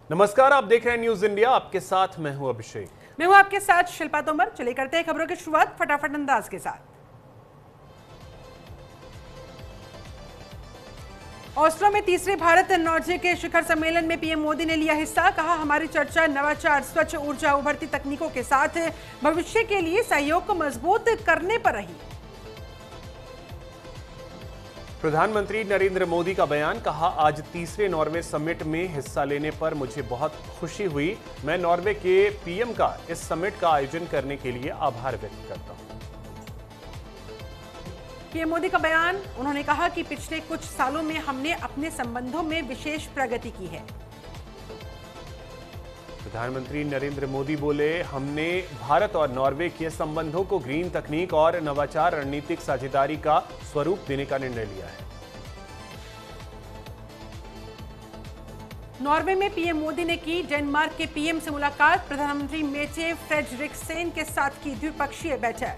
नमस्कार, आप देख रहे हैं न्यूज इंडिया। आपके साथ मैं हूं अभिषेक। मैं हूं आपके साथ शिल्पा तोमर। चलिए करते हैं खबरों की शुरुआत फटाफट अंदाज के साथ। ओस्लो में तीसरे भारत नॉर्जे के शिखर सम्मेलन में पीएम मोदी ने लिया हिस्सा। कहा, हमारी चर्चा नवाचार, स्वच्छ ऊर्जा, उभरती तकनीकों के साथ भविष्य के लिए सहयोग को मजबूत करने पर रही। प्रधानमंत्री नरेंद्र मोदी का बयान। कहा, आज तीसरे नॉर्वे समिट में हिस्सा लेने पर मुझे बहुत खुशी हुई। मैं नॉर्वे के पीएम का इस समिट का आयोजन करने के लिए आभार व्यक्त करता हूं। पीएम मोदी का बयान। उन्होंने कहा कि पिछले कुछ सालों में हमने अपने संबंधों में विशेष प्रगति की है। प्रधानमंत्री नरेंद्र मोदी बोले, हमने भारत और नॉर्वे के संबंधों को ग्रीन तकनीक और नवाचार रणनीतिक साझेदारी का स्वरूप देने का निर्णय लिया है। नॉर्वे में पीएम मोदी ने की डेनमार्क के पीएम से मुलाकात। प्रधानमंत्री मेटे फ्रेडरिक्सेन के साथ की द्विपक्षीय बैठक।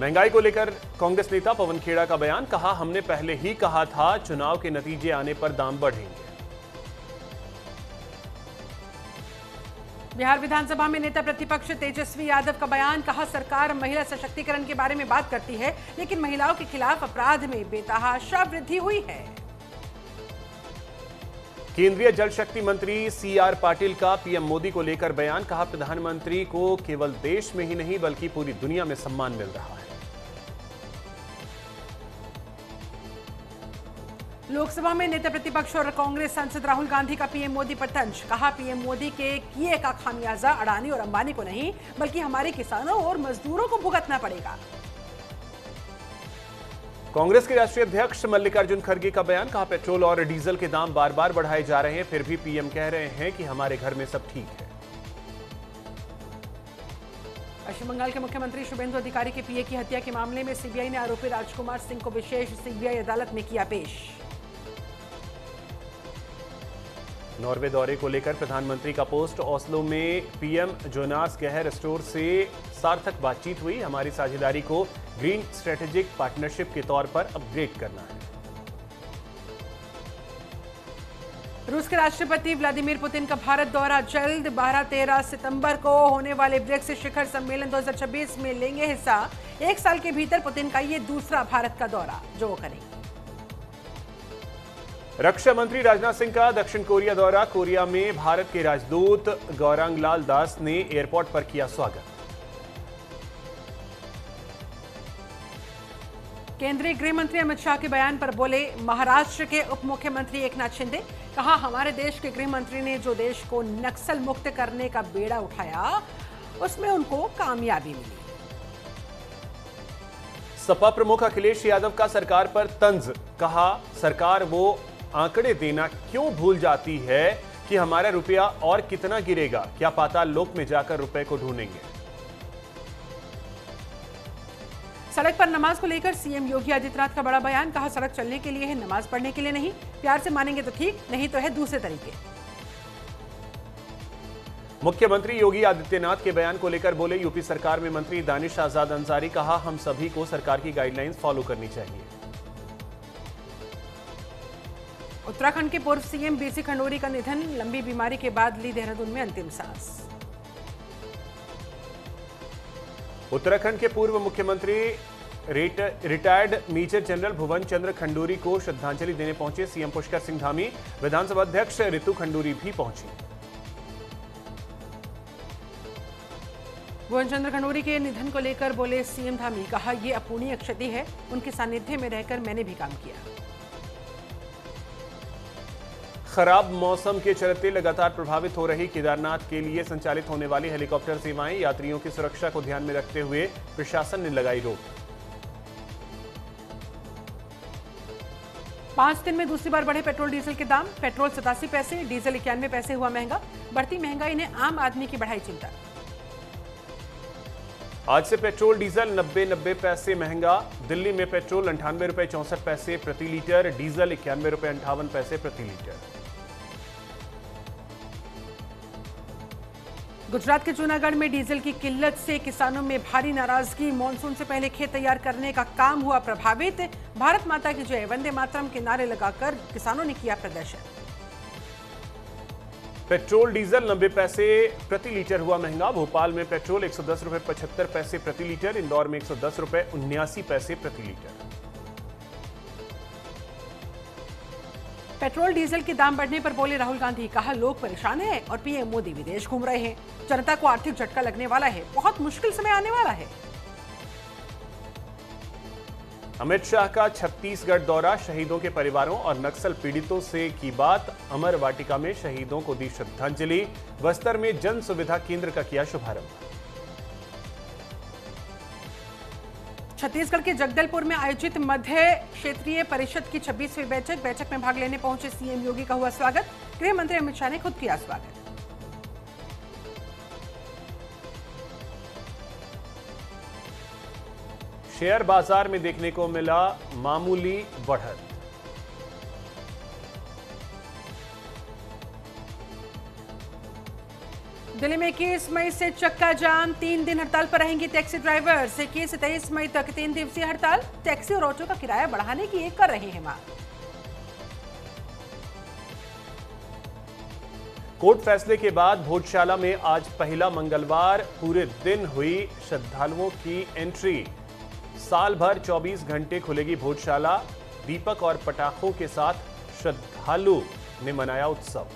महंगाई को लेकर कांग्रेस नेता पवन खेड़ा का बयान। कहा, हमने पहले ही कहा था चुनाव के नतीजे आने पर दाम बढ़ेंगे। बिहार विधानसभा में नेता प्रतिपक्ष तेजस्वी यादव का बयान। कहा, सरकार महिला सशक्तिकरण के बारे में बात करती है, लेकिन महिलाओं के खिलाफ अपराध में बेतहाशा वृद्धि हुई है। केंद्रीय जल शक्ति मंत्री सीआर पाटिल का पीएम मोदी को लेकर बयान। कहा, प्रधानमंत्री को केवल देश में ही नहीं बल्कि पूरी दुनिया में सम्मान मिल रहा है। लोकसभा में नेता प्रतिपक्ष और कांग्रेस सांसद राहुल गांधी का पीएम मोदी पर तंज। कहा, पीएम मोदी के किए का खामियाजा अडानी और अंबानी को नहीं बल्कि हमारे किसानों और मजदूरों को भुगतना पड़ेगा। कांग्रेस के राष्ट्रीय अध्यक्ष मल्लिकार्जुन खड़गे का बयान। कहा, पेट्रोल और डीजल के दाम बार बार बढ़ाए जा रहे हैं, फिर भी पीएम कह रहे हैं कि हमारे घर में सब ठीक है। पश्चिम बंगाल के मुख्यमंत्री शुभेंदु अधिकारी के पीए की हत्या के मामले में सीबीआई ने आरोपी राजकुमार सिंह को विशेष सीबीआई अदालत में किया पेश। नॉर्वे दौरे को लेकर प्रधानमंत्री का पोस्ट। ओस्लो में पीएम जोनास गहर स्टोर से सार्थक बातचीत हुई। हमारी साझेदारी को ग्रीन स्ट्रेटेजिक पार्टनरशिप के तौर पर अपग्रेड करना है। रूस के राष्ट्रपति व्लादिमीर पुतिन का भारत दौरा जल्द। 12-13 सितंबर को होने वाले ब्रिक्स शिखर सम्मेलन 2026 में लेंगे हिस्सा। एक साल के भीतर पुतिन का ये दूसरा भारत का दौरा जो वो करेंगे। रक्षा मंत्री राजनाथ सिंह का दक्षिण कोरिया दौरा। कोरिया में भारत के राजदूत गौरांग लाल दास ने एयरपोर्ट पर किया स्वागत। केंद्रीय गृह मंत्री अमित शाह के बयान पर बोले महाराष्ट्र के उप मुख्यमंत्री एकनाथ शिंदे। कहा, हमारे देश के गृह मंत्री ने जो देश को नक्सल मुक्त करने का बेड़ा उठाया उसमें उनको कामयाबी मिली। सपा प्रमुख अखिलेश यादव का सरकार पर तंज। कहा, सरकार वो आंकड़े देना क्यों भूल जाती है कि हमारा रुपया और कितना गिरेगा, क्या पाताल लोक में जाकर रुपए को ढूंढेंगे। सड़क पर नमाज को लेकर सीएम योगी आदित्यनाथ का बड़ा बयान। कहा, सड़क चलने के लिए है, नमाज पढ़ने के लिए नहीं। प्यार से मानेंगे तो ठीक, नहीं तो है दूसरे तरीके। मुख्यमंत्री योगी आदित्यनाथ के बयान को लेकर बोले यूपी सरकार में मंत्री दानिश आजाद अंसारी। कहा, हम सभी को सरकार की गाइडलाइंस फॉलो करनी चाहिए। उत्तराखंड के पूर्व सीएम बीसी खंडूरी का निधन। लंबी बीमारी के बाद ली देहरादून में अंतिम सांस। उत्तराखंड के पूर्व मुख्यमंत्री रिटायर्ड मेजर जनरल भुवन चंद्र खंडूरी को श्रद्धांजलि देने पहुंचे सीएम पुष्कर सिंह धामी। विधानसभा अध्यक्ष रितु खंडूरी भी पहुंची। भुवन चंद्र खंडूरी के निधन को लेकर बोले सीएम धामी। कहा, यह अपूर्णीय क्षति है, उनके सानिध्य में रहकर मैंने भी काम किया। खराब मौसम के चलते लगातार प्रभावित हो रही केदारनाथ के लिए संचालित होने वाली हेलीकॉप्टर सेवाएं। यात्रियों की सुरक्षा को ध्यान में रखते हुए प्रशासन ने लगाई रोक। 5 दिन में दूसरी बार बढ़े पेट्रोल डीजल के दाम। पेट्रोल 87 पैसे, डीजल 91 पैसे हुआ महंगा। बढ़ती महंगाई ने आम आदमी की बढ़ाई चिंता। आज से पेट्रोल डीजल 90 पैसे महंगा। दिल्ली में पेट्रोल 98 रुपए 64 पैसे प्रति लीटर, डीजल 91 रुपए 58 पैसे प्रति लीटर। गुजरात के जूनागढ़ में डीजल की किल्लत से किसानों में भारी नाराजगी। मॉनसून से पहले खेत तैयार करने का काम हुआ प्रभावित। भारत माता की जय, वंदे मातरम के नारे लगाकर किसानों ने किया प्रदर्शन। पेट्रोल डीजल 90 पैसे प्रति लीटर हुआ महंगा। भोपाल में पेट्रोल 110 रुपए 75 पैसे प्रति लीटर, इंदौर में 110 रुपए 79 पैसे प्रति लीटर। पेट्रोल डीजल के दाम बढ़ने पर बोले राहुल गांधी, कहा लोग परेशान हैं और पीएम मोदी विदेश घूम रहे हैं। जनता को आर्थिक झटका लगने वाला है, बहुत मुश्किल समय आने वाला है। अमित शाह का छत्तीसगढ़ दौरा, शहीदों के परिवारों और नक्सल पीड़ितों से की बात। अमर वाटिका में शहीदों को दी श्रद्धांजलि। बस्तर में जन सुविधा केंद्र का किया शुभारंभ। छत्तीसगढ़ के जगदलपुर में आयोजित मध्य क्षेत्रीय परिषद की 26वीं बैठक में भाग लेने पहुंचे सीएम योगी का हुआ स्वागत। गृह मंत्री अमित शाह ने खुद किया स्वागत। शेयर बाजार में देखने को मिला मामूली बढ़त। दिल्ली में 21 मई से चक्का जाम, 3 दिन हड़ताल पर रहेंगे टैक्सी ड्राइवर। 21 से 23 मई तक 3 दिवसीय हड़ताल। टैक्सी और ऑटो का किराया बढ़ाने की एक कर रहे हैं मांग। कोर्ट फैसले के बाद भोजशाला में आज पहला मंगलवार पूरे दिन हुई श्रद्धालुओं की एंट्री। साल भर 24 घंटे खुलेगी भोजशाला। दीपक और पटाखों के साथ श्रद्धालु ने मनाया उत्सव।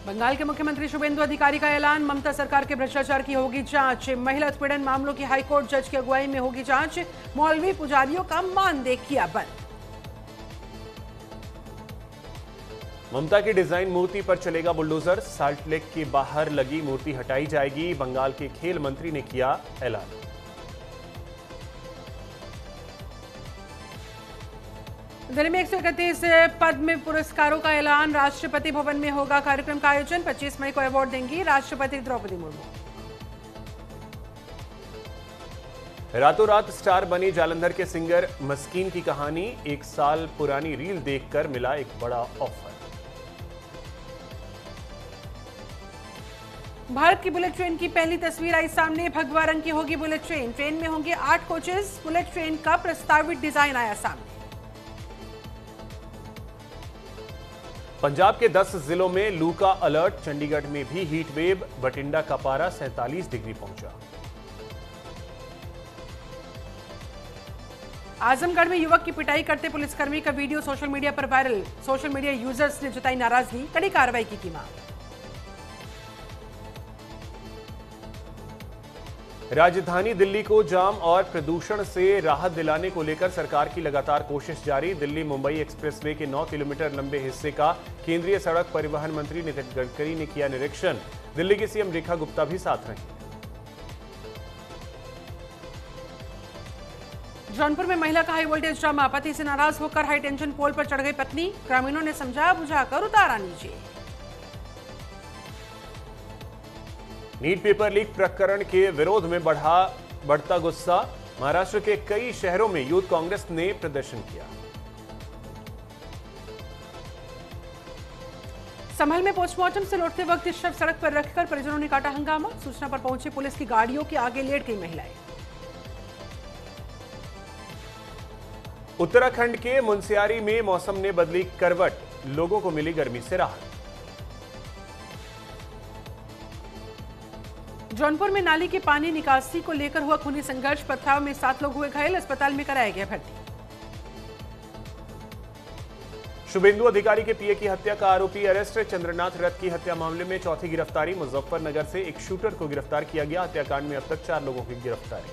बंगाल के मुख्यमंत्री शुभेंदु अधिकारी का ऐलान, ममता सरकार के भ्रष्टाचार की होगी जांच। महिला उत्पीड़न मामलों की हाईकोर्ट जज की अगुवाई में होगी जांच। मौलवी पुजारियों का मानदेय किया बंद। ममता की डिजाइन मूर्ति पर चलेगा बुलडोजर। साल्ट लेक के बाहर लगी मूर्ति हटाई जाएगी। बंगाल के खेल मंत्री ने किया ऐलान। दिल्ली में 131 पद्म पुरस्कारों का ऐलान। राष्ट्रपति भवन में होगा कार्यक्रम का आयोजन। 25 मई को अवार्ड देंगी राष्ट्रपति द्रौपदी मुर्मू। रातों रात स्टार बनी जालंधर के सिंगर मस्कीन की कहानी। 1 साल पुरानी रील देखकर मिला एक बड़ा ऑफर। भारत की बुलेट ट्रेन की पहली तस्वीर आई सामने। भगवा रंग की होगी बुलेट ट्रेन। ट्रेन में होंगे 8 कोचेस। बुलेट ट्रेन का प्रस्तावित डिजाइन आया सामने। पंजाब के 10 जिलों में लू का अलर्ट। चंडीगढ़ में भी हीट वेव। बठिंडा का पारा 47 डिग्री पहुंचा। आजमगढ़ में युवक की पिटाई करते पुलिसकर्मी का वीडियो सोशल मीडिया पर वायरल। सोशल मीडिया यूजर्स ने जताई नाराजगी, कड़ी कार्रवाई की मांग। राजधानी दिल्ली को जाम और प्रदूषण से राहत दिलाने को लेकर सरकार की लगातार कोशिश जारी। दिल्ली मुंबई एक्सप्रेसवे के 9 किलोमीटर लंबे हिस्से का केंद्रीय सड़क परिवहन मंत्री नितिन गडकरी ने किया निरीक्षण। दिल्ली की सीएम रेखा गुप्ता भी साथ रहीं। जौनपुर में महिला का हाई वोल्टेज ड्रामा। पति से नाराज होकर हाई टेंशन पोल पर चढ़ गई पत्नी। ग्रामीणों ने समझा बुझाकर उतारा नीचे। नीट पेपर लीक प्रकरण के विरोध में बढ़ता गुस्सा। महाराष्ट्र के कई शहरों में यूथ कांग्रेस ने प्रदर्शन किया। संभल में पोस्टमार्टम से लौटते वक्त शव सड़क पर रखकर परिजनों ने काटा हंगामा। सूचना पर पहुंची पुलिस की गाड़ियों के आगे लेट गई महिलाएं। उत्तराखंड के मुनस्यारी में मौसम ने बदली करवट। लोगों को मिली गर्मी से राहत। जौनपुर में नाली के पानी निकासी को लेकर हुआ खूनी संघर्ष। पथराव में 7 लोग हुए घायल। अस्पताल में कराया गया भर्ती। शुभेंदु अधिकारी के पीए की हत्या का आरोपी अरेस्ट। चंद्रनाथ रथ की हत्या मामले में चौथी गिरफ्तारी। मुजफ्फरनगर से एक शूटर को गिरफ्तार किया गया। हत्याकांड में अब तक 4 लोगों की गिरफ्तारी।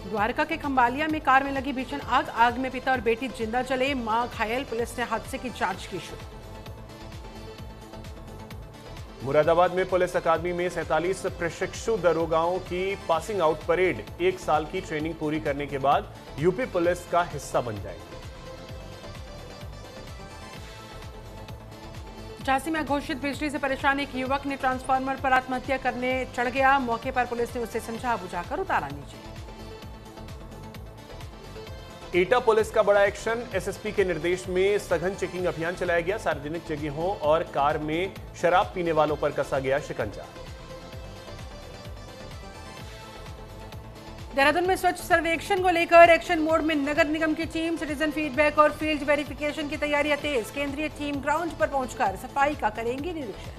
द्वारका के खंबालिया में कार में लगी भीषण आग। आग में पिता और बेटी जिंदा जले, मां घायल। पुलिस ने हादसे की जांच की शुरू। मुरादाबाद में पुलिस अकादमी में 47 प्रशिक्षु दरोगाओं की पासिंग आउट परेड। 1 साल की ट्रेनिंग पूरी करने के बाद यूपी पुलिस का हिस्सा बन जाएंगे। झांसी में अघोषित बिजली से परेशान एक युवक ने ट्रांसफार्मर पर आत्महत्या करने चढ़ गया। मौके पर पुलिस ने उसे समझा बुझाकर उतारा नीचे। एटा पुलिस का बड़ा एक्शन। एसएसपी के निर्देश में सघन चेकिंग अभियान चलाया गया। सार्वजनिक जगहों और कार में शराब पीने वालों पर कसा गया शिकंजा। देहरादून में स्वच्छ सर्वेक्षण को लेकर एक्शन मोड में नगर निगम की टीम। सिटीजन फीडबैक और फील्ड वेरिफिकेशन की तैयारियां तेज। केंद्रीय टीम ग्राउंड पर पहुंचकर सफाई का करेंगी निरीक्षण।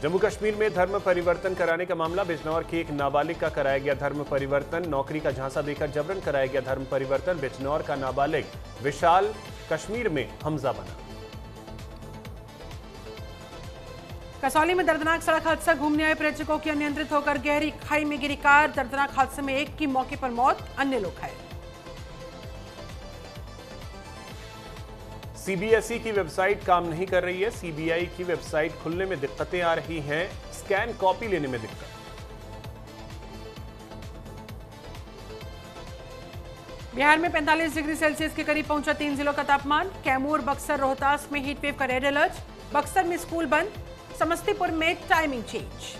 जम्मू कश्मीर में धर्म परिवर्तन कराने का मामला। बिजनौर के एक नाबालिग का कराया गया धर्म परिवर्तन। नौकरी का झांसा देकर जबरन कराया गया धर्म परिवर्तन। बिजनौर का नाबालिग विशाल कश्मीर में हमजा बना। कसौली में दर्दनाक सड़क हादसा। घूमने आए पर्यटकों की अनियंत्रित होकर गहरी खाई में गिरी कार। दर्दनाक हादसे में एक की मौके पर मौत, अन्य लोग घायल। सीबीएसई की वेबसाइट काम नहीं कर रही है। सीबीआई की वेबसाइट खुलने में दिक्कतें आ रही हैं। स्कैन कॉपी लेने में दिक्कत। बिहार में 45 डिग्री सेल्सियस के करीब पहुंचा 3 जिलों का तापमान। कैमूर, बक्सर, रोहतास में हीट वेव का रेड अलर्ट। बक्सर में स्कूल बंद। समस्तीपुर में टाइमिंग चेंज।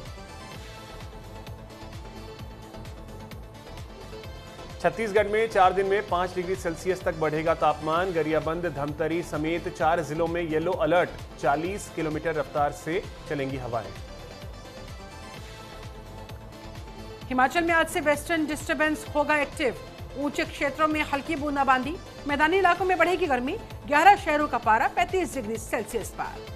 छत्तीसगढ़ में 4 दिन में 5 डिग्री सेल्सियस तक बढ़ेगा तापमान। गरियाबंद, धमतरी समेत 4 जिलों में येलो अलर्ट। 40 किलोमीटर रफ्तार से चलेंगी हवाएं। हिमाचल में आज से वेस्टर्न डिस्टर्बेंस होगा एक्टिव। ऊंचे क्षेत्रों में हल्की बूंदाबांदी। मैदानी इलाकों में बढ़ेगी गर्मी। 11 शहरों का पारा 35 डिग्री सेल्सियस पार।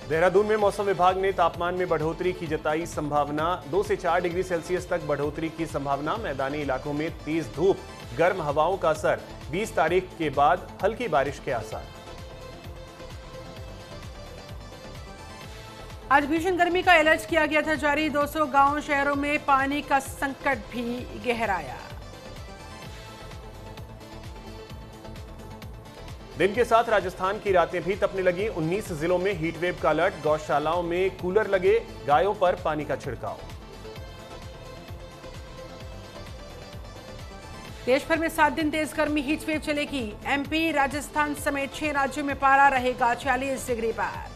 देहरादून में मौसम विभाग ने तापमान में बढ़ोतरी की जताई संभावना। 2 से 4 डिग्री सेल्सियस तक बढ़ोतरी की संभावना। मैदानी इलाकों में तेज धूप, गर्म हवाओं का असर। 20 तारीख के बाद हल्की बारिश के आसार। आज भीषण गर्मी का अलर्ट किया गया था जारी। 200 गांव शहरों में पानी का संकट भी गहराया। दिन के साथ राजस्थान की रातें भी तपने लगी। 19 जिलों में हीट वेव का अलर्ट। गौशालाओं में कूलर लगे। गायों पर पानी का छिड़काव। देश भर में 7 दिन तेज गर्मी हीट वेव चलेगी। एमपी, राजस्थान समेत 6 राज्यों में पारा रहेगा 46 डिग्री पार।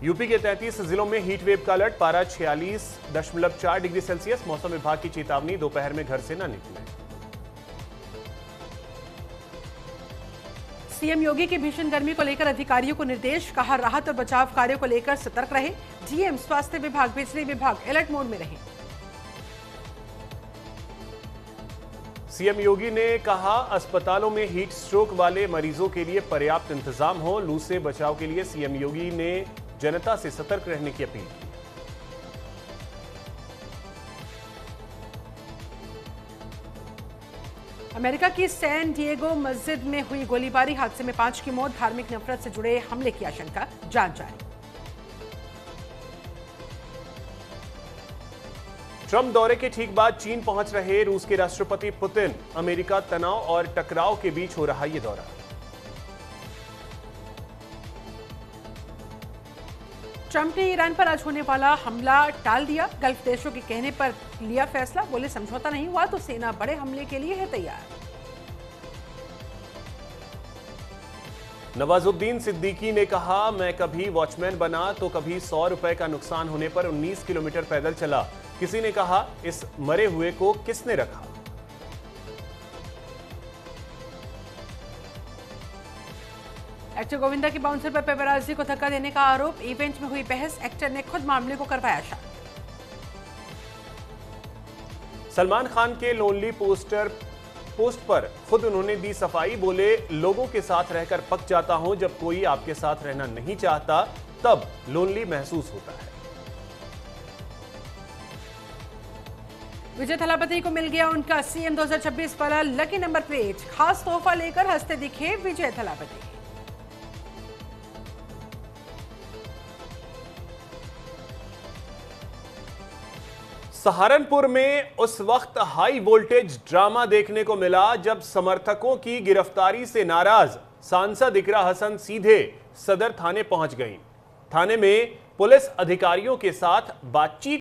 यूपी के 33 जिलों में हीट वेव का अलर्ट। पारा 46.4 डिग्री सेल्सियस। मौसम विभाग की चेतावनी, दोपहर में घर से न निकलें। सीएम योगी की भीषण गर्मी को लेकर अधिकारियों को निर्देश। कहा, राहत और बचाव कार्यों को लेकर सतर्क रहे। डीएम, स्वास्थ्य विभाग, बिजली विभाग अलर्ट मोड में रहे। सीएम योगी ने कहा, अस्पतालों में हीट स्ट्रोक वाले मरीजों के लिए पर्याप्त इंतजाम हो। लू से बचाव के लिए सीएम योगी ने जनता से सतर्क रहने की अपील की। अमेरिका की सैन डिएगो मस्जिद में हुई गोलीबारी। हादसे में 5 की मौत। धार्मिक नफरत से जुड़े हमले की आशंका। जांच जारी। ट्रंप दौरे के ठीक बाद चीन पहुंच रहे रूस के राष्ट्रपति पुतिन। अमेरिका तनाव और टकराव के बीच हो रहा यह दौरा। ट्रंप ने ईरान पर आज होने वाला हमला टाल दिया। गल्फ देशों के कहने पर लिया फैसला। बोले, समझौता नहीं हुआ तो सेना बड़े हमले के लिए है तैयार। नवाजुद्दीन सिद्दीकी ने कहा, मैं कभी वॉचमैन बना तो कभी 100 रुपए का नुकसान होने पर 19 किलोमीटर पैदल चला। किसी ने कहा, इस मरे हुए को किसने रखा। एक्टर गोविंदा की बाउंसर पर पेपराजी को धक्का देने का आरोप। इवेंट में हुई बहस। एक्टर ने खुद मामले को करवाया शांत। सलमान खान के लोनली पोस्ट पर खुद उन्होंने दी सफाई। बोले, लोगों के साथ रहकर पक जाता हूं। जब कोई आपके साथ रहना नहीं चाहता तब लोनली महसूस होता है। विजय थलापति को मिल गया उनका सीएम 2026 वाला लकी नंबर प्लेट। खास तोहफा लेकर हंसते दिखे विजय थलापति। सहारनपुर में उस वक्त हाई वोल्टेज ड्रामा देखने को मिला जब समर्थकों की गिरफ्तारी से नाराज सांसद इकरा हसन सीधे सदर थाने पहुंच गईं। थाने में पुलिस अधिकारियों के साथ बातचीत